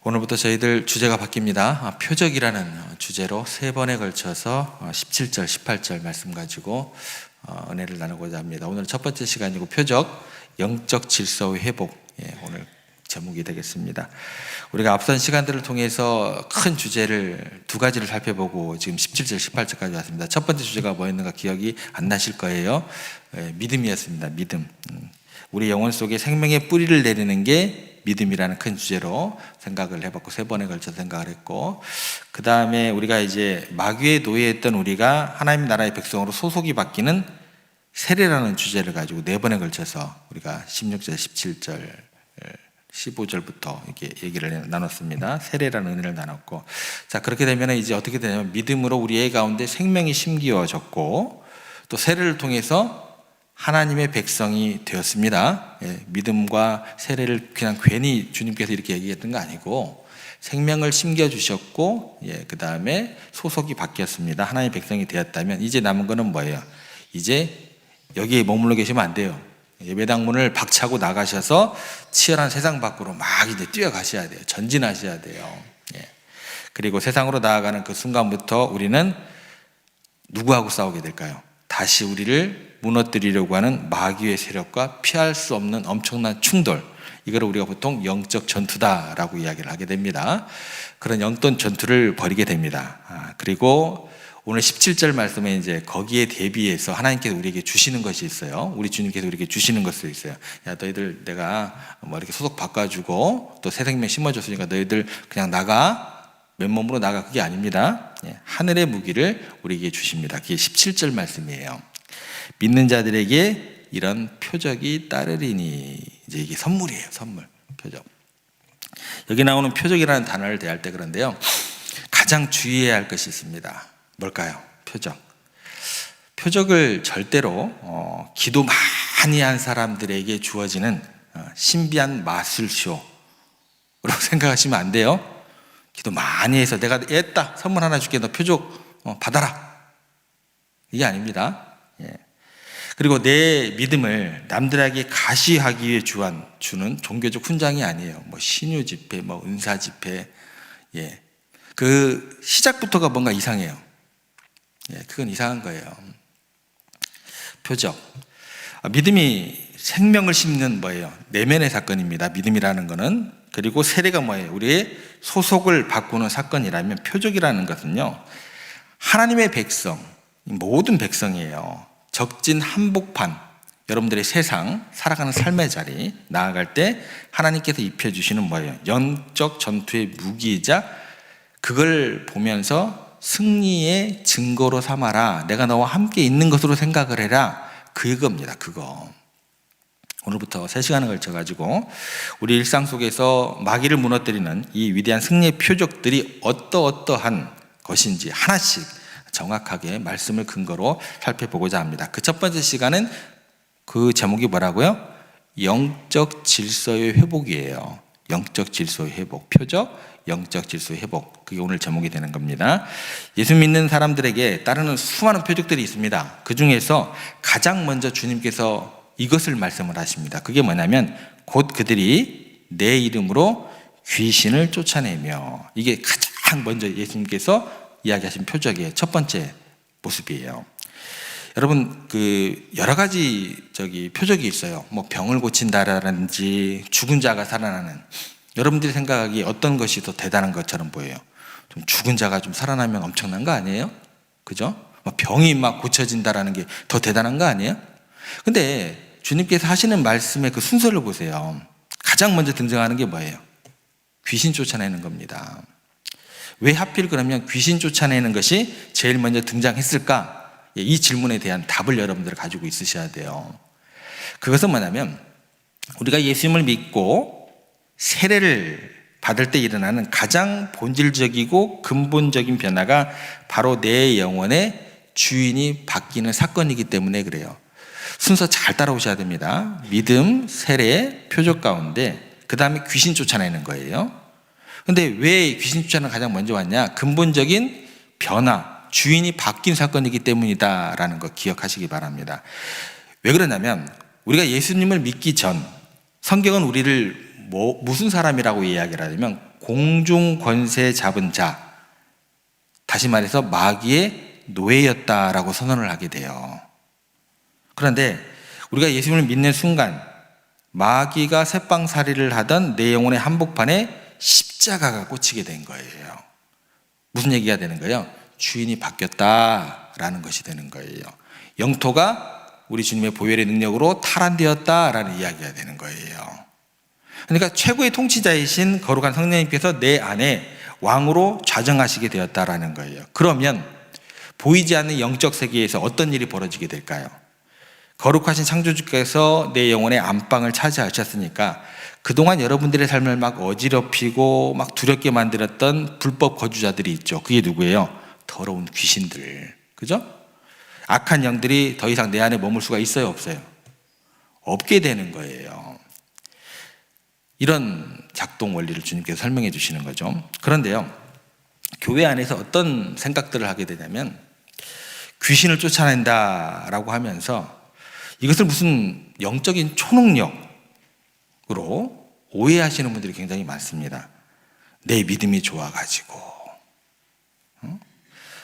오늘부터 저희들 주제가 바뀝니다. 표적이라는 주제로 3번에 걸쳐서 17절, 18절 말씀 가지고 은혜를 나누고자 합니다. 오늘 첫 번째 시간이고 표적, 영적 질서의 회복, 오늘 제목이 되겠습니다. 우리가 앞선 시간들을 통해서 큰 주제를 두 가지를 살펴보고 지금 17절, 18절까지 왔습니다. 첫 번째 주제가 뭐였는가 기억이 안 나실 거예요. 믿음이었습니다. 믿음. 우리 영혼 속에 생명의 뿌리를 내리는 게 믿음이라는 큰 주제로 생각을 해봤고 3번에 걸쳐서 생각을 했고, 그 다음에 우리가 이제 마귀의 노예했던 우리가 하나님 나라의 백성으로 소속이 바뀌는 세례라는 주제를 가지고 4번에 걸쳐서 우리가 16절, 17절, 15절부터 이렇게 얘기를 나눴습니다. 세례라는 은혜를 나눴고, 자, 그렇게 되면 이제 어떻게 되냐면 믿음으로 우리의 가운데 생명이 심기어졌고 또 세례를 통해서 하나님의 백성이 되었습니다. 믿음과 세례를 그냥 괜히 주님께서 이렇게 얘기했던 거 아니고 생명을 심겨주셨고, 그 다음에 소속이 바뀌었습니다. 하나님의 백성이 되었다면 이제 남은 거는 뭐예요? 이제 여기에 머물러 계시면 안 돼요. 예배당 문을 박차고 나가셔서 치열한 세상 밖으로 막 이제 뛰어가셔야 돼요. 전진하셔야 돼요. 그리고 세상으로 나아가는 그 순간부터 우리는 누구하고 싸우게 될까요? 다시 우리를 무너뜨리려고 하는 마귀의 세력과 피할 수 없는 엄청난 충돌, 이거를 우리가 보통 영적 전투다라고 이야기를 하게 됩니다. 그런 영적 전투를 벌이게 됩니다. 그리고 오늘 17절 말씀에 이제 거기에 대비해서 하나님께서 우리에게 주시는 것이 있어요. 우리 주님께서 우리에게 주시는 것이 있어요. 야, 너희들 내가 뭐 이렇게 소속 바꿔주고 또 새 생명 심어줬으니까 너희들 그냥 나가, 맨몸으로 나가, 그게 아닙니다. 하늘의 무기를 우리에게 주십니다. 그게 17절 말씀이에요. 믿는 자들에게 이런 표적이 따르리니, 이제 이게 선물이에요. 선물, 표적. 여기 나오는 표적이라는 단어를 대할 때 그런데요, 가장 주의해야 할 것이 있습니다. 뭘까요? 표적. 표적을 절대로 기도 많이 한 사람들에게 주어지는 신비한 마술쇼로 생각하시면 안 돼요. 기도 많이 해서 내가 했다, 선물 하나 줄게, 너 표적 받아라, 이게 아닙니다. 그리고 내 믿음을 남들에게 가시하기 위해 주는 종교적 훈장이 아니에요. 뭐 신유 집회, 뭐 은사 집회, 그 시작부터가 뭔가 이상해요. 그건 이상한 거예요. 표적. 믿음이 생명을 심는 뭐예요? 내면의 사건입니다. 믿음이라는 거는. 그리고 세례가 뭐예요? 우리의 소속을 바꾸는 사건이라면 표적이라는 것은요, 하나님의 백성, 모든 백성이에요. 적진 한복판, 여러분들의 세상, 살아가는 삶의 자리 나아갈 때 하나님께서 입혀주시는 뭐예요? 영적 전투의 무기이자 그걸 보면서 승리의 증거로 삼아라, 내가 너와 함께 있는 것으로 생각을 해라, 그겁니다. 그거. 오늘부터 3시간을 걸쳐가지고 우리 일상 속에서 마귀를 무너뜨리는 이 위대한 승리의 표적들이 어떠한 것인지 하나씩 정확하게 말씀을 근거로 살펴보고자 합니다. 그 첫 번째 시간은 그 제목이 뭐라고요? 영적 질서의 회복이에요. 영적 질서의 회복. 표적, 영적 질서의 회복. 그게 오늘 제목이 되는 겁니다. 예수 믿는 사람들에게 따르는 수많은 표적들이 있습니다. 그 중에서 가장 먼저 주님께서 이것을 말씀을 하십니다. 그게 뭐냐면 곧 그들이 내 이름으로 귀신을 쫓아내며, 이게 가장 먼저 예수님께서 이야기하신 표적의 첫 번째 모습이에요. 여러분, 여러 가지 표적이 있어요. 뭐 병을 고친다라든지 죽은 자가 살아나는. 여러분들이 생각하기에 어떤 것이 더 대단한 것처럼 보여요? 좀 죽은 자가 좀 살아나면 엄청난 거 아니에요? 그죠? 병이 막 고쳐진다라는 게 더 대단한 거 아니에요? 근데 주님께서 하시는 말씀의 그 순서를 보세요. 가장 먼저 등장하는 게 뭐예요? 귀신 쫓아내는 겁니다. 왜 하필 그러면 귀신 쫓아내는 것이 제일 먼저 등장했을까? 이 질문에 대한 답을 여러분들 가지고 있으셔야 돼요. 그것은 뭐냐면 우리가 예수님을 믿고 세례를 받을 때 일어나는 가장 본질적이고 근본적인 변화가 바로 내 영혼의 주인이 바뀌는 사건이기 때문에 그래요. 순서 잘 따라오셔야 됩니다. 믿음, 세례, 표적 가운데 그 다음에 귀신 쫓아내는 거예요. 근데 왜 귀신 쫓아내는 가장 먼저 왔냐? 근본적인 변화, 주인이 바뀐 사건이기 때문이다라는 거 기억하시기 바랍니다. 왜 그러냐면 우리가 예수님을 믿기 전 성경은 우리를 무슨 사람이라고 이야기를 하냐면 공중 권세 잡은 자, 다시 말해서 마귀의 노예였다라고 선언을 하게 돼요. 그런데 우리가 예수님을 믿는 순간 마귀가 새빵살이를 하던 내 영혼의 한복판에 십자가가 꽂히게 된 거예요. 무슨 얘기가 되는 거예요? 주인이 바뀌었다라는 것이 되는 거예요. 영토가 우리 주님의 보혈의 능력으로 탈환되었다라는 이야기가 되는 거예요. 그러니까 최고의 통치자이신 거룩한 성령님께서 내 안에 왕으로 좌정하시게 되었다라는 거예요. 그러면 보이지 않는 영적 세계에서 어떤 일이 벌어지게 될까요? 거룩하신 창조주께서 내 영혼의 안방을 차지하셨으니까 그동안 여러분들의 삶을 막 어지럽히고 막 두렵게 만들었던 불법 거주자들이 있죠. 그게 누구예요? 더러운 귀신들. 그죠? 악한 영들이 더 이상 내 안에 머물 수가 있어요, 없어요? 없게 되는 거예요. 이런 작동 원리를 주님께서 설명해 주시는 거죠. 그런데요, 교회 안에서 어떤 생각들을 하게 되냐면 귀신을 쫓아낸다라고 하면서 이것을 무슨 영적인 초능력으로 오해하시는 분들이 굉장히 많습니다. 내 믿음이 좋아가지고,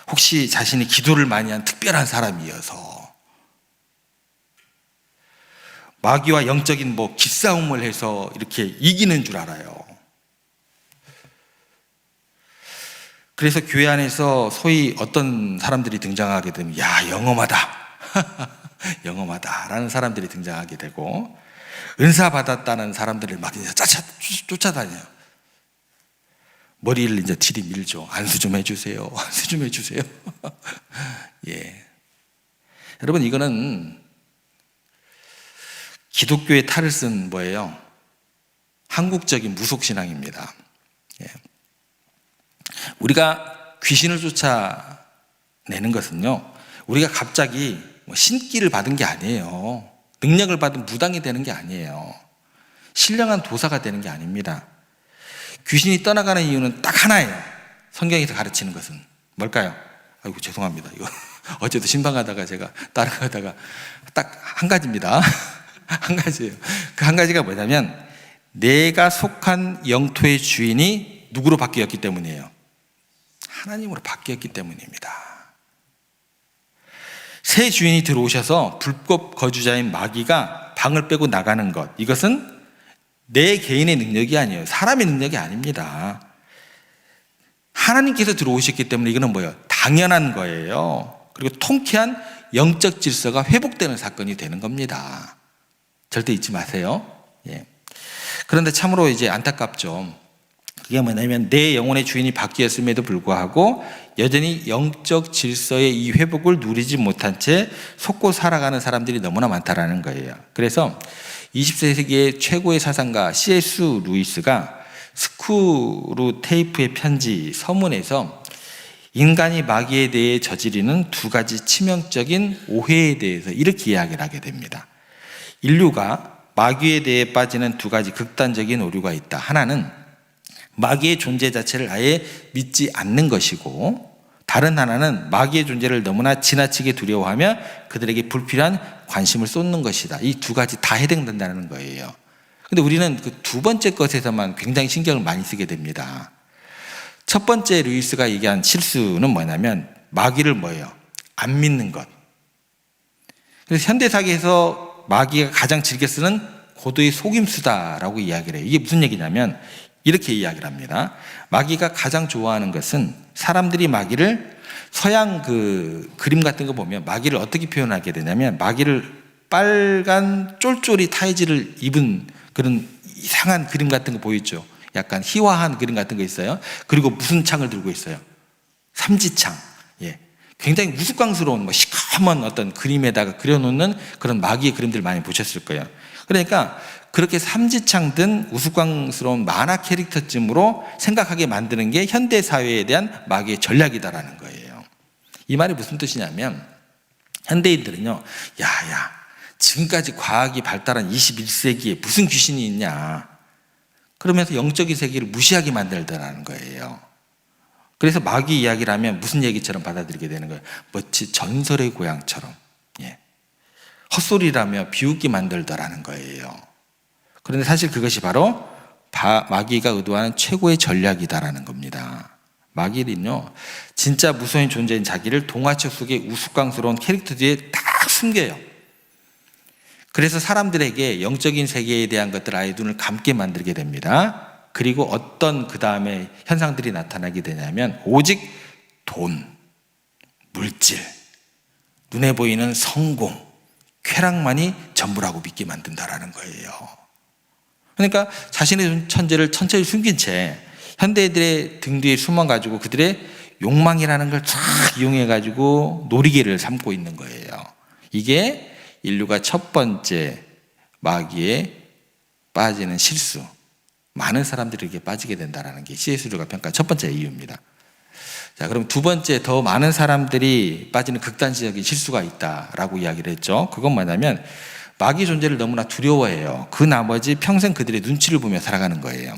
혹시 자신이 기도를 많이 한 특별한 사람이어서 마귀와 영적인 기싸움을 해서 이렇게 이기는 줄 알아요. 그래서 교회 안에서 소위 어떤 사람들이 등장하게 되면 야, 영험하다 영험하다라는 사람들이 등장하게 되고, 은사 받았다는 사람들을 막 쫓아다녀요. 머리를 이제 들이밀죠. 안수 좀 해주세요. 안수 좀 해주세요. 예. 여러분, 이거는 기독교의 탈을 쓴 뭐예요? 한국적인 무속신앙입니다. 예. 우리가 귀신을 쫓아내는 것은요, 우리가 갑자기 신기를 받은 게 아니에요. 능력을 받은 무당이 되는 게 아니에요. 신령한 도사가 되는 게 아닙니다. 귀신이 떠나가는 이유는 딱 하나예요. 성경에서 가르치는 것은 뭘까요? 아이고, 죄송합니다. 이거 어제도 신방하다가 제가 따라가다가 딱 한 가지입니다. 한 가지예요. 그 한 가지가 뭐냐면 내가 속한 영토의 주인이 누구로 바뀌었기 때문이에요. 하나님으로 바뀌었기 때문입니다. 새 주인이 들어오셔서 불법 거주자인 마귀가 방을 빼고 나가는 것, 이것은 내 개인의 능력이 아니에요. 사람의 능력이 아닙니다. 하나님께서 들어오셨기 때문에 이거는 뭐예요? 당연한 거예요. 그리고 통쾌한 영적 질서가 회복되는 사건이 되는 겁니다. 절대 잊지 마세요. 예. 그런데 참으로 이제 안타깝죠. 그게 뭐냐면 내 영혼의 주인이 바뀌었음에도 불구하고 여전히 영적 질서의 이 회복을 누리지 못한 채 속고 살아가는 사람들이 너무나 많다라는 거예요. 그래서 20세기의 최고의 사상가 C.S. 루이스가 스크루 테이프의 편지 서문에서 인간이 마귀에 대해 저지르는 두 가지 치명적인 오해에 대해서 이렇게 이야기를 하게 됩니다. 인류가 마귀에 대해 빠지는 두 가지 극단적인 오류가 있다. 하나는 마귀의 존재 자체를 아예 믿지 않는 것이고, 다른 하나는 마귀의 존재를 너무나 지나치게 두려워하며 그들에게 불필요한 관심을 쏟는 것이다. 이 두 가지 다 해당된다는 거예요. 근데 우리는 그 두 번째 것에서만 굉장히 신경을 많이 쓰게 됩니다. 첫 번째 루이스가 얘기한 실수는 뭐냐면 마귀를 뭐예요? 안 믿는 것. 그래서 현대사회에서 마귀가 가장 즐겨 쓰는 고도의 속임수다라고 이야기를 해요. 이게 무슨 얘기냐면 이렇게 이야기를 합니다. 마귀가 가장 좋아하는 것은 사람들이 마귀를 서양 그 그림 같은 거 보면 마귀를 어떻게 표현하게 되냐면 마귀를 빨간 쫄쫄이 타이즈를 입은 그런 이상한 그림 같은 거 보이죠? 약간 희화한 그림 같은 거 있어요. 그리고 무슨 창을 들고 있어요? 삼지창. 예. 굉장히 우스꽝스러운 시커먼 어떤 그림에다가 그려놓는 그런 마귀의 그림들 많이 보셨을 거예요. 그러니까 그렇게 삼지창 든 우스꽝스러운 만화 캐릭터쯤으로 생각하게 만드는 게 현대사회에 대한 마귀의 전략이다라는 거예요. 이 말이 무슨 뜻이냐면 현대인들은요, 야야 지금까지 과학이 발달한 21세기에 무슨 귀신이 있냐, 그러면서 영적인 세계를 무시하게 만들더라는 거예요. 그래서 마귀 이야기를 하면 무슨 얘기처럼 받아들이게 되는 거예요. 마치 전설의 고향처럼, 예. 헛소리라며 비웃게 만들더라는 거예요. 그런데 사실 그것이 바로 마귀가 의도하는 최고의 전략이다라는 겁니다. 마귀는요, 진짜 무서운 존재인 자기를 동화책 속의 우스꽝스러운 캐릭터 뒤에 딱 숨겨요. 그래서 사람들에게 영적인 세계에 대한 것들 아예 눈을 감게 만들게 됩니다. 그리고 어떤 그 다음에 현상들이 나타나게 되냐면 오직 돈, 물질, 눈에 보이는 성공, 쾌락만이 전부라고 믿게 만든다라는 거예요. 그러니까 자신의 천재를 천천히 숨긴 채 현대인들의 등 뒤에 숨어가지고 그들의 욕망이라는 걸 쫙 이용해가지고 놀이개를 삼고 있는 거예요. 이게 인류가 첫 번째 마귀에 빠지는 실수, 많은 사람들이 이렇게 빠지게 된다는 게 C.S. 루가 평가한 첫 번째 이유입니다. 자, 그럼 두 번째, 더 많은 사람들이 빠지는 극단적인 실수가 있다라고 이야기를 했죠. 그건 뭐냐면 마귀 존재를 너무나 두려워해요. 그 나머지 평생 그들의 눈치를 보며 살아가는 거예요.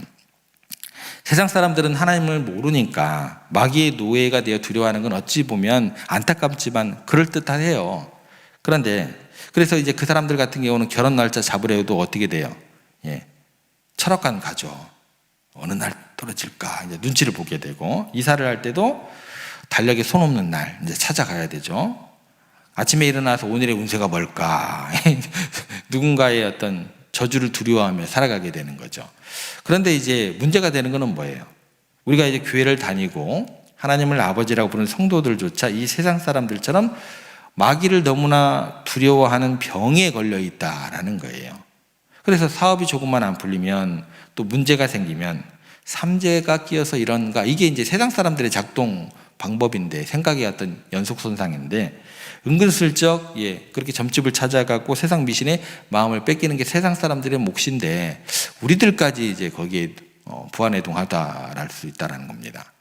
세상 사람들은 하나님을 모르니까 마귀의 노예가 되어 두려워하는 건 어찌 보면 안타깝지만 그럴듯해요. 그런데 그래서 이제 그 사람들 같은 경우는 결혼 날짜 잡으려도 어떻게 돼요? 철학관 가죠. 어느 날 떨어질까 이제 눈치를 보게 되고, 이사를 할 때도 달력에 손 없는 날 이제 찾아가야 되죠. 아침에 일어나서 오늘의 운세가 뭘까 누군가의 어떤 저주를 두려워하며 살아가게 되는 거죠. 그런데 이제 문제가 되는 것은 뭐예요? 우리가 이제 교회를 다니고 하나님을 아버지라고 부르는 성도들조차 이 세상 사람들처럼 마귀를 너무나 두려워하는 병에 걸려 있다라는 거예요. 그래서 사업이 조금만 안 풀리면, 또 문제가 생기면 삼재가 끼어서 이런가, 이게 이제 세상 사람들의 작동 방법인데, 생각의 어떤 연속선상인데, 은근슬쩍 그렇게 점집을 찾아가고 세상 미신에 마음을 뺏기는 게 세상 사람들의 몫인데, 우리들까지 이제 거기에 부안해동하다랄 수 있다는 겁니다.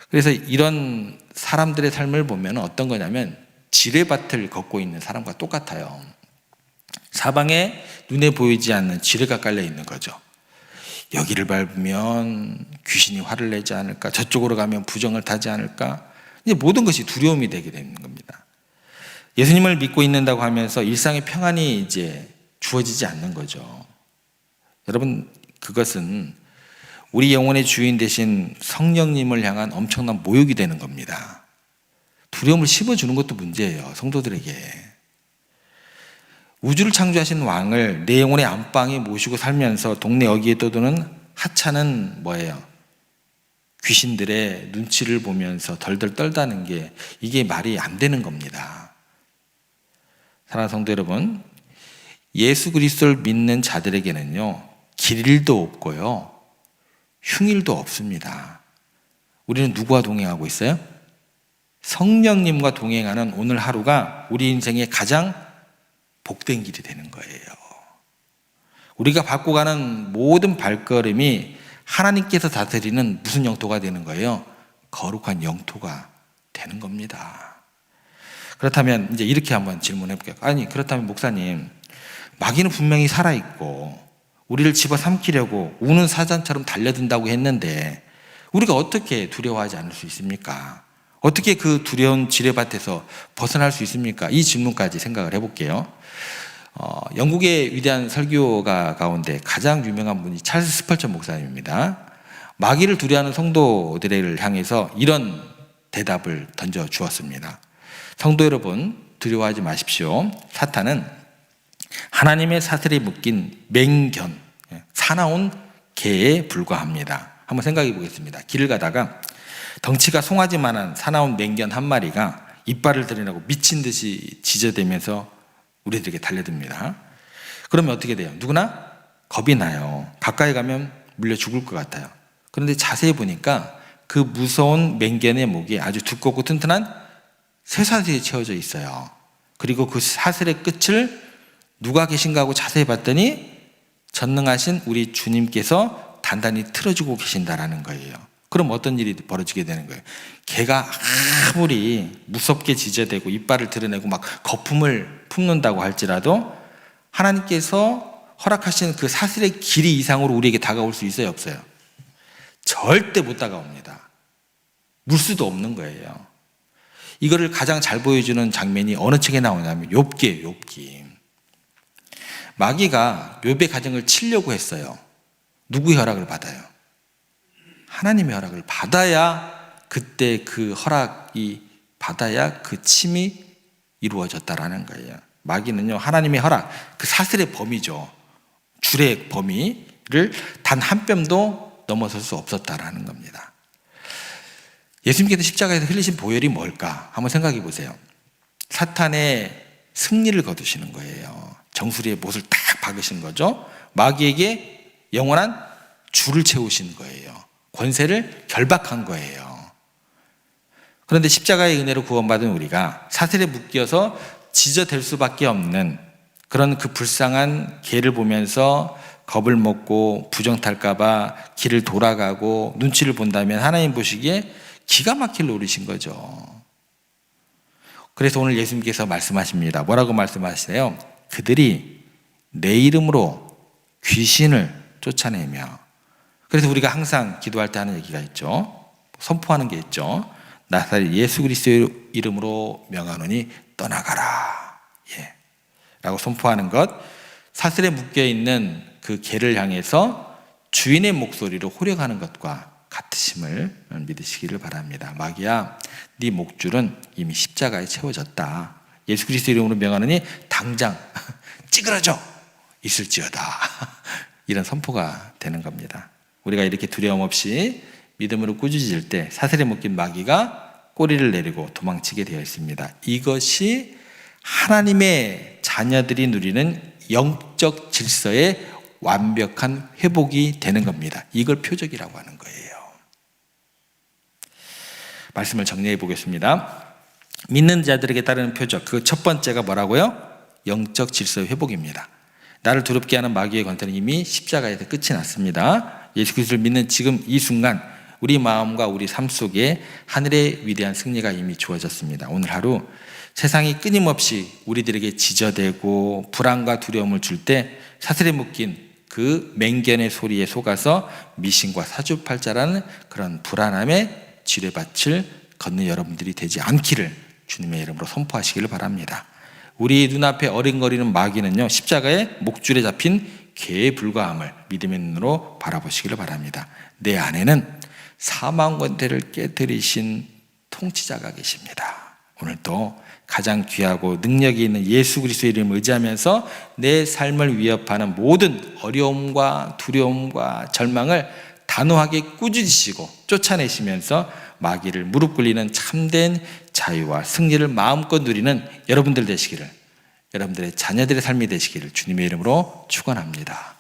그래서 이런 사람들의 삶을 보면 어떤 거냐면 지뢰밭을 걷고 있는 사람과 똑같아요. 사방에 눈에 보이지 않는 지뢰가 깔려 있는 거죠. 여기를 밟으면 귀신이 화를 내지 않을까, 저쪽으로 가면 부정을 타지 않을까, 이제 모든 것이 두려움이 되게 되는 겁니다. 예수님을 믿고 있는다고 하면서 일상의 평안이 이제 주어지지 않는 거죠. 여러분, 그것은 우리 영혼의 주인 되신 성령님을 향한 엄청난 모욕이 되는 겁니다. 두려움을 심어주는 것도 문제예요, 성도들에게. 우주를 창조하신 왕을 내 영혼의 안방에 모시고 살면서 동네 어귀에 떠도는 하찮은 뭐예요? 귀신들의 눈치를 보면서 덜덜 떨다는 게, 이게 말이 안 되는 겁니다. 사랑하는 성도 여러분, 예수 그리스도를 믿는 자들에게는요, 길도 없고요, 흉일도 없습니다. 우리는 누구와 동행하고 있어요? 성령님과 동행하는 오늘 하루가 우리 인생의 가장 복된 길이 되는 거예요. 우리가 밟고 가는 모든 발걸음이 하나님께서 다스리는 무슨 영토가 되는 거예요? 거룩한 영토가 되는 겁니다. 그렇다면 이제 이렇게 한번 질문해 볼게요. 아니, 그렇다면 목사님, 마귀는 분명히 살아있고 우리를 집어삼키려고 우는 사자처럼 달려든다고 했는데 우리가 어떻게 두려워하지 않을 수 있습니까? 어떻게 그 두려운 지뢰밭에서 벗어날 수 있습니까? 이 질문까지 생각을 해볼게요. 영국의 위대한 설교가 가운데 가장 유명한 분이 찰스 스펄전 목사님입니다. 마귀를 두려워하는 성도들을 향해서 이런 대답을 던져 주었습니다. 성도 여러분, 두려워하지 마십시오. 사탄은 하나님의 사슬에 묶인 맹견, 사나운 개에 불과합니다. 한번 생각해 보겠습니다. 길을 가다가 덩치가 송아지만한 사나운 맹견 한 마리가 이빨을 드러내고 미친 듯이 짖어대면서 우리들에게 달려듭니다. 그러면 어떻게 돼요? 누구나 겁이 나요. 가까이 가면 물려 죽을 것 같아요. 그런데 자세히 보니까 그 무서운 맹견의 목이 아주 두껍고 튼튼한 쇠사슬이 채워져 있어요. 그리고 그 사슬의 끝을 누가 계신가 하고 자세히 봤더니 전능하신 우리 주님께서 단단히 틀어주고 계신다라는 거예요. 그럼 어떤 일이 벌어지게 되는 거예요? 개가 아무리 무섭게 짖어대고 이빨을 드러내고 막 거품을 품는다고 할지라도 하나님께서 허락하신 그 사슬의 길이 이상으로 우리에게 다가올 수 있어요, 없어요? 절대 못 다가옵니다. 물 수도 없는 거예요. 이거를 가장 잘 보여주는 장면이 어느 책에 나오냐면 욥기예요, 욥기. 마귀가 욥의 가정을 치려고 했어요. 누구의 허락을 받아요? 하나님의 허락을 받아야, 그때 그 허락이 받아야 그 침이 이루어졌다라는 거예요. 마귀는요, 하나님의 허락, 그 사슬의 범위죠. 줄의 범위를 단 한 뼘도 넘어설 수 없었다라는 겁니다. 예수님께서 십자가에서 흘리신 보혈이 뭘까? 한번 생각해 보세요. 사탄의 승리를 거두시는 거예요. 정수리에 못을 딱 박으신 거죠. 마귀에게 영원한 줄을 채우신 거예요. 권세를 결박한 거예요. 그런데 십자가의 은혜로 구원받은 우리가 사슬에 묶여서 지저댈 수밖에 없는 그런 그 불쌍한 개를 보면서 겁을 먹고 부정탈까봐 길을 돌아가고 눈치를 본다면 하나님 보시기에 기가 막힐 노릇인 거죠. 그래서 오늘 예수님께서 말씀하십니다. 뭐라고 말씀하시세요? 그들이 내 이름으로 귀신을 쫓아내며, 그래서 우리가 항상 기도할 때 하는 얘기가 있죠. 선포하는 게 있죠. 나사렛 예수 그리스도의 이름으로 명하노니 떠나가라. 예. 라고 선포하는 것, 사슬에 묶여있는 그 개를 향해서 주인의 목소리로 호령하는 것과 같으심을 믿으시기를 바랍니다. 마귀야, 네 목줄은 이미 십자가에 채워졌다. 예수 그리스도의 이름으로 명하노니 당장 찌그러져 있을지어다. 이런 선포가 되는 겁니다. 우리가 이렇게 두려움 없이 믿음으로 꾸짖을 때 사슬에 묶인 마귀가 꼬리를 내리고 도망치게 되어 있습니다. 이것이 하나님의 자녀들이 누리는 영적 질서의 완벽한 회복이 되는 겁니다. 이걸 표적이라고 하는 거예요. 말씀을 정리해 보겠습니다. 믿는 자들에게 따르는 표적, 그 첫 번째가 뭐라고요? 영적 질서의 회복입니다. 나를 두렵게 하는 마귀의 권세는 이미 십자가에서 끝이 났습니다. 예수 그리스도를 믿는 지금 이 순간 우리 마음과 우리 삶 속에 하늘의 위대한 승리가 이미 주어졌습니다. 오늘 하루 세상이 끊임없이 우리들에게 지저대고 불안과 두려움을 줄 때 사슬에 묶인 그 맹견의 소리에 속아서 미신과 사주팔자라는 그런 불안함의 지뢰밭을 걷는 여러분들이 되지 않기를 주님의 이름으로 선포하시기를 바랍니다. 우리 눈앞에 어린거리는 마귀는요, 십자가의 목줄에 잡힌 개에 불과함을 믿음의 눈으로 바라보시기를 바랍니다. 내 안에는 사망 권세를 깨뜨리신 통치자가 계십니다. 오늘도 가장 귀하고 능력이 있는 예수 그리스도의 이름을 의지하면서 내 삶을 위협하는 모든 어려움과 두려움과 절망을 단호하게 꾸짖으시고 쫓아내시면서 마귀를 무릎 꿇리는 참된 자유와 승리를 마음껏 누리는 여러분들 되시기를, 여러분들의 자녀들의 삶이 되시기를 주님의 이름으로 축원합니다.